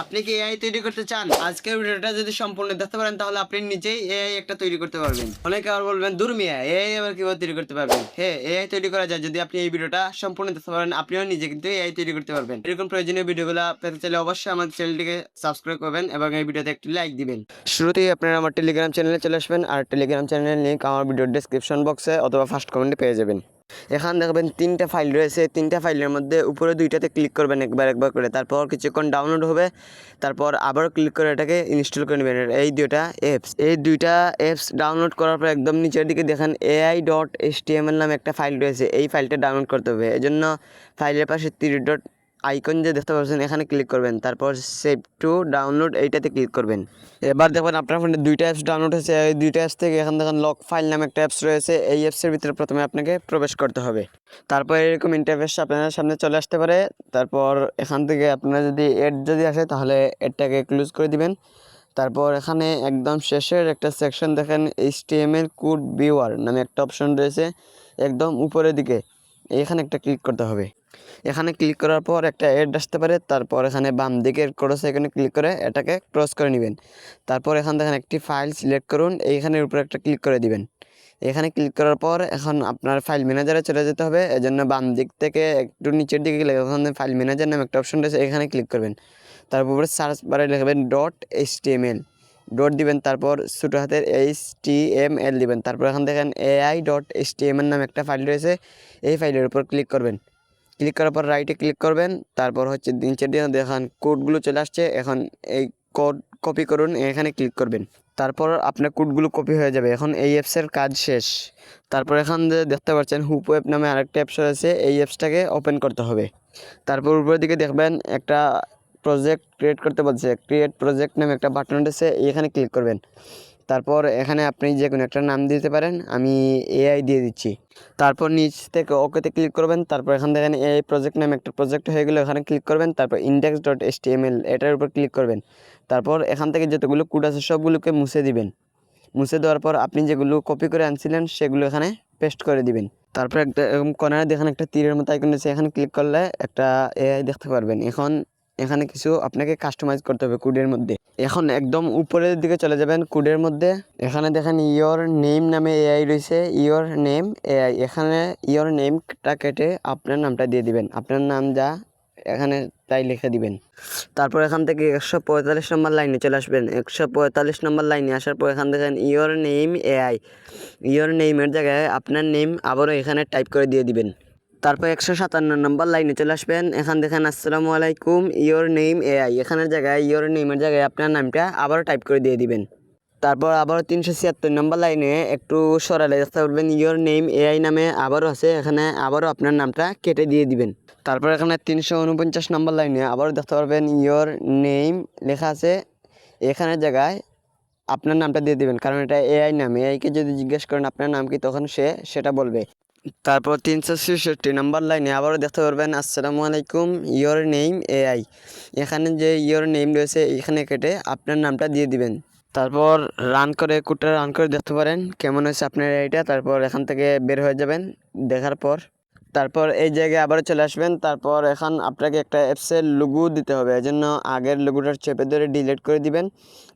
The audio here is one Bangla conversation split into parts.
আপনি কি এআই তৈরি করতে চান? আজকের ভিডিওটা যদি সম্পূর্ণ দেখতে পারেন তাহলে আপনি নিজেই এআই একটা তৈরি করতে পারবেন। অনেকে আবার বলবেন দূর মিয়া এআই আবার কিভাবে তৈরি করতে পারবেন? হ্যাঁ, এআই তৈরি করা যায় যদি আপনি এই ভিডিওটা সম্পূর্ণ দেখতে পারেন আপনিও নিজে কিন্তু এআই তৈরি করতে পারবেন। এরকম প্রয়োজনীয় ভিডিওগুলো পেতে চাইলে অবশ্যই আমাদের চ্যানেলটিকে সাবস্ক্রাইব করবেন এবং এই ভিডিওতে একটি লাইক দিবেন। শুরুতেই আপনারা আমার টেলিগ্রাম চ্যানেলে চলে আসবেন আর টেলিগ্রাম চ্যানেলের লিঙ্ক আমার ভিডিওর ডেসক্রিপশন বক্সে অথবা ফার্স্ট কমেন্টে পেয়ে যাবেন। এখানে দেখবেন 3টা ফাইল রয়েছে। 3টা ফাইলের মধ্যে উপরে 2টাতে ক্লিক করবেন একবার করে, তারপর কিছুক্ষণ ডাউনলোড হবে, তারপর আবার ক্লিক করে এটাকে ইনস্টল করে নেবেন। এই দুইটা অ্যাপস ডাউনলোড করার পর একদম নিচের দিকে দেখেন AI.html নামে একটা ফাইল রয়েছে। এই ফাইলটা ডাউনলোড করতে হবে। এজন্য ফাইলের পাশে 3 ডট আইকন যে দেখতে পাচ্ছেন এখানে ক্লিক করবেন, তারপর সেভ টু ডাউনলোড এইটাতে ক্লিক করবেন। এবার দেখবেন আপনার ফোনে 2টা অ্যাপস ডাউনলোড হয়েছে। এই 2টা অ্যাপস থেকে এখানে দেখেন লক ফাইল নামে একটা অ্যাপস রয়েছে। এই অ্যাপসের ভিতরে প্রথমে আপনাকে প্রবেশ করতে হবে। তারপর এরকম ইন্টারফেস আপনার সামনে চলে আসতে পারে। তারপর এখান থেকে আপনারা যদি এড যদি আসে তাহলে এডটাকে ক্লোজ করে দিবেন। তারপর এখানে একদম শেষের একটা সেকশন দেখেন HTML কোড ভিউয়ার নামে একটা অপশন রয়েছে একদম উপরের দিকে, এখানে একটা ক্লিক করতে হবে। এখানে ক্লিক করার পর একটা এড আসতে পারে। তারপর এখানে বাম দিকের ক্রস আইকনে ক্লিক করে এটাকে ক্রস করে নেবেন। তারপর এখান থেকে একটি ফাইল সিলেক্ট করুন, এইখানের উপরে একটা ক্লিক করে দিবেন। এখানে ক্লিক করার পর এখন আপনার ফাইল ম্যানেজারে চলে যেতে হবে। এজন্য বাম দিক থেকে একটু নিচের দিকে গেলে ওখানে ফাইল ম্যানেজার নামে একটা অপশন রয়েছে, এখানে ক্লিক করবেন। তারপর সার্চ বারে লিখবেন .html, ডট দিবেন, তারপর ছোটো হাতের HTML দিবেন। তারপর এখান দেখেন AI.html নামে একটা ফাইল রয়েছে, এই ফাইলের উপর ক্লিক করবেন। ক্লিক করার পর রাইটে ক্লিক করবেন। তারপর হচ্ছে নিচের দিকে দেখেন কোডগুলো চলে আসছে, এখন এই কোড কপি করুন, এখানে ক্লিক করবেন। তারপর আপনার কোডগুলো কপি হয়ে যাবে। এখন এই অ্যাপসের কাজ শেষ। তারপর এখান থেকে দেখতে পাচ্ছেন হুপ ওয়েব নামে আরেকটা অ্যাপস রয়েছে, এই অ্যাপসটাকে ওপেন করতে হবে। তারপর উপরের দিকে দেখবেন একটা প্রজেক্ট ক্রিয়েট করতে বলছে, ক্রিয়েট প্রজেক্ট নামে একটা বাটন রয়েছে, এখানে ক্লিক করবেন। তারপর এখানে আপনি যে কোনো একটা নাম দিতে পারেন, আমি এআই দিয়ে দিচ্ছি। তারপর নিচ থেকে ওকেতে ক্লিক করবেন। তারপর এখান থেকে এআই প্রজেক্ট নামে একটা প্রজেক্ট হয়ে গেলে এখানে ক্লিক করবেন। তারপর index.html এটার উপর ক্লিক করবেন। তারপর এখান থেকে যতগুলো কোড আছে সবগুলোকে মুছে দিবেন। মুছে দেওয়ার পর আপনি যেগুলো কপি করে আনছিলেন সেগুলো এখানে পেস্ট করে দিবেন। তারপর একটা এরকম কর্নারে দেখেন একটা তীরের মতো আইকন আছে, এখানে ক্লিক করলে একটা এআই দেখতে পারবেন। এখন এখানে কিছু আপনাকে কাস্টমাইজ করতে হবে কোডের মধ্যে। এখন একদম উপরের দিকে চলে যাবেন কোডের মধ্যে, এখানে দেখেন ইয়োর নেম নামে এআই রয়েছে, ইয়োর নেম এআই। এখানে ইয়োর নেমটা কেটে আপনার নামটা দিয়ে দিবেন, আপনার নাম যা এখানে তাই লিখে দিবেন। তারপর এখান থেকে 145 নম্বর লাইনে চলে আসবেন। 145 নম্বর লাইনে আসার পর এখান দেখেন ইয়োর নেম এআই, ইয়োর নেমের জায়গায় আপনার নেম আবারও এখানে টাইপ করে দিয়ে দিবেন। তারপর 157 নম্বর লাইনে চলে আসবেন। এখান দেখেন আসসালামু আলাইকুম ইয়োর নেম এআই, এখানের জায়গায় ইয়োর নেমের জায়গায় আপনার নামটা আবারও টাইপ করে দিয়ে দিবেন। তারপর আবার 376 নম্বর লাইনে একটু সরালে দেখতে পারবেন ইয়োর নেম এআই নামে আবারও আছে, এখানে আবারও আপনার নামটা কেটে দিয়ে দিবেন। তারপর এখানে 349 নম্বর লাইনে আবারও দেখতে পারবেন ইয়োর নেম লেখা আছে, এখানের জায়গায় আপনার নামটা দিয়ে দিবেন, কারণ এটা এআই নাম। এআইকে যদি জিজ্ঞেস করেন আপনার নাম কি, তখন সে সেটা বলবে। তারপর 366 নম্বর লাইনে আবারও দেখতে পারবেন আসসালামু আলাইকুম ইয়োর নেম এআই, এখানে যে ইয়োর নেম রয়েছে এখানে কেটে আপনার নামটা দিয়ে দিবেন। তারপর রান করে কোডটা রান করে দেখতে পারেন কেমন হয়েছে আপনার এআইটা। তারপর এখান থেকে বের হয়ে যাবেন দেখার পর। তারপর এই জায়গায় আবারও চলে আসবেন। তারপর এখন আপনাকে একটা অ্যাপসের লোগো দিতে হবে, এজন্য আগের লোগোটার চেপে ধরে ডিলিট করে দিবেন।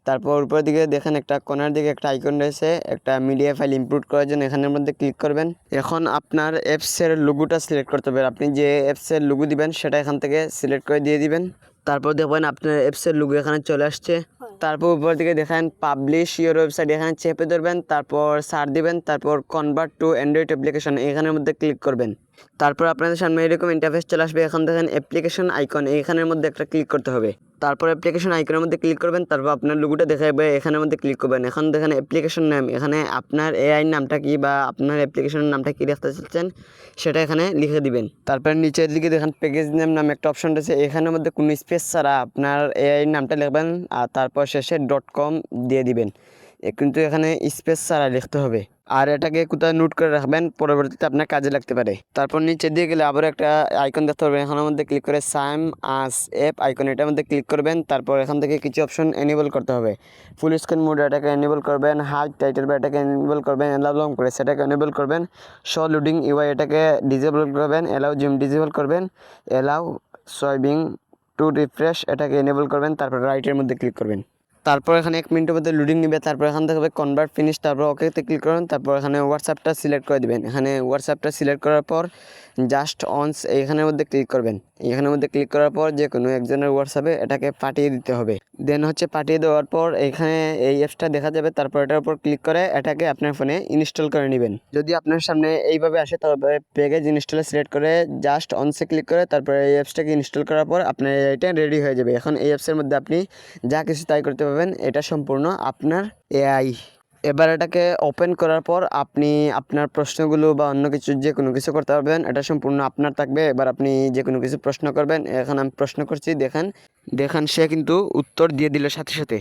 তারপর উপরের দিকে দেখেন একটা কোণার দিকে একটা আইকন রয়েছে, একটা মিডিয়া ফাইল ইম্পোর্ট করার জন্য এখানের মধ্যে ক্লিক করবেন। এখন আপনার অ্যাপসের লোগোটা সিলেক্ট করতে হবে, আপনি যে অ্যাপসের লোগো দিবেন সেটা এখান থেকে সিলেক্ট করে দিয়ে দিবেন। তারপর দেখবেন আপনার অ্যাপসের লোগো এখানে চলে আসছে। তারপর উপর দিকে দেখেন পাবলিশ ইওর ওয়েবসাইট, এখানে চেপে ধরবেন, তারপর সার্চ দিবেন, তারপর কনভার্ট টু অ্যান্ড্রয়েড অ্যাপ্লিকেশন এখানের মধ্যে ক্লিক করবেন। তারপর আপনাদের সামনে এরকম ইন্টারফেস চলে আসবে। এখন দেখেন অ্যাপ্লিকেশন আইকন, এইখানের মধ্যে একটা ক্লিক করতে হবে। তারপর অ্যাপ্লিকেশন আইকনের মধ্যে ক্লিক করবেন, তারপর আপনার লোগোটা দেখা যাবে, এখানের মধ্যে ক্লিক করবেন। এখন দেখেন অ্যাপ্লিকেশন নেম, এখানে আপনার এআই নামটা কি বা আপনার অ্যাপ্লিকেশনের নামটা কি রাখতে চাচ্ছেন সেটা এখানে লিখে দিবেন। তারপর নিচের দিকে দেখেন প্যাকেজ নেম নামে একটা অপশন রয়েছে, এখানের মধ্যে কোনো স্পেস ছাড়া আপনার এআই নামটা লিখবেন আর তারপর শেষে .com দিয়ে দিবেন, কিন্তু এখানে স্পেস ছাড়া লিখতে হবে। আর এটাকে কোথায় নোট করে রাখবেন, পরবর্তীতে আপনার কাজে লাগতে পারে। তারপর নিচে দিয়ে গেলে আবার একটা আইকন দেখতে পারবেন, এখানের মধ্যে ক্লিক করে সাইন আস অ্যাপ আইকন, এটার মধ্যে ক্লিক করবেন। তারপর এখান থেকে কিছু অপশন এনেবল করতে হবে। ফুল স্ক্রিন মোড এটাকে এনেবল করবেন, হাইড টাইটেল বা এটাকে এনেবল করবেন, এলাও লং করে সেটাকে এনেবল করবেন, শো লোডিং ইউআই এটাকে ডিসেবল করবেন, এলাও জিম ডিসেবল করবেন, এলাও সোয়াইপিং টু রিফ্রেশ এটাকে এনেবল করবেন, তারপর রাইটের মধ্যে ক্লিক করবেন। তারপর এখানে 1 মিনিটের মধ্যে লোডিং নেবে। তারপর এখান থেকে কনভার্ট ফিনিশ, তারপর ওকেতে ক্লিক করুন। তারপর এখানে হোয়াটসঅ্যাপটা সিলেক্ট করে দেবেন। এখানে হোয়াটসঅ্যাপটা সিলেক্ট করার পর জাস্ট অনস এইখানের মধ্যে ক্লিক করবেন। এখানের মধ্যে ক্লিক করার পর যে কোনো একজনের হোয়াটসঅ্যাপে এটাকে পাঠিয়ে দিতে হবে। দেন হচ্ছে পাঠিয়ে দেওয়ার পর এখানে এই অ্যাপসটা দেখা যাবে। তারপর এটার উপর ক্লিক করে এটাকে আপনার ফোনে ইনস্টল করে নেবেন। যদি আপনার সামনে এইভাবে আসে তবে প্যাকেজ ইনস্টলে সিলেক্ট করে জাস্ট অনসে ক্লিক করে তারপরে এই অ্যাপসটাকে ইনস্টল করার পর আপনার এটা রেডি হয়ে যাবে। এখন এই অ্যাপসের মধ্যে আপনি যা কিছু তাই করতে পারবেন, এটা সম্পূর্ণ আপনার এআই। এবার এটাকে ওপেন করার পর আপনি আপনার প্রশ্নগুলো বা অন্য কিছু যে কোনো কিছু করতে পারবেন, এটা সম্পূর্ণ আপনার থাকবে। এবার আপনি যে কোনো কিছু প্রশ্ন করবেন। এখন আমি প্রশ্ন করছি, দেখেন সে কিন্তু উত্তর দিয়ে দিল সাথে সাথে।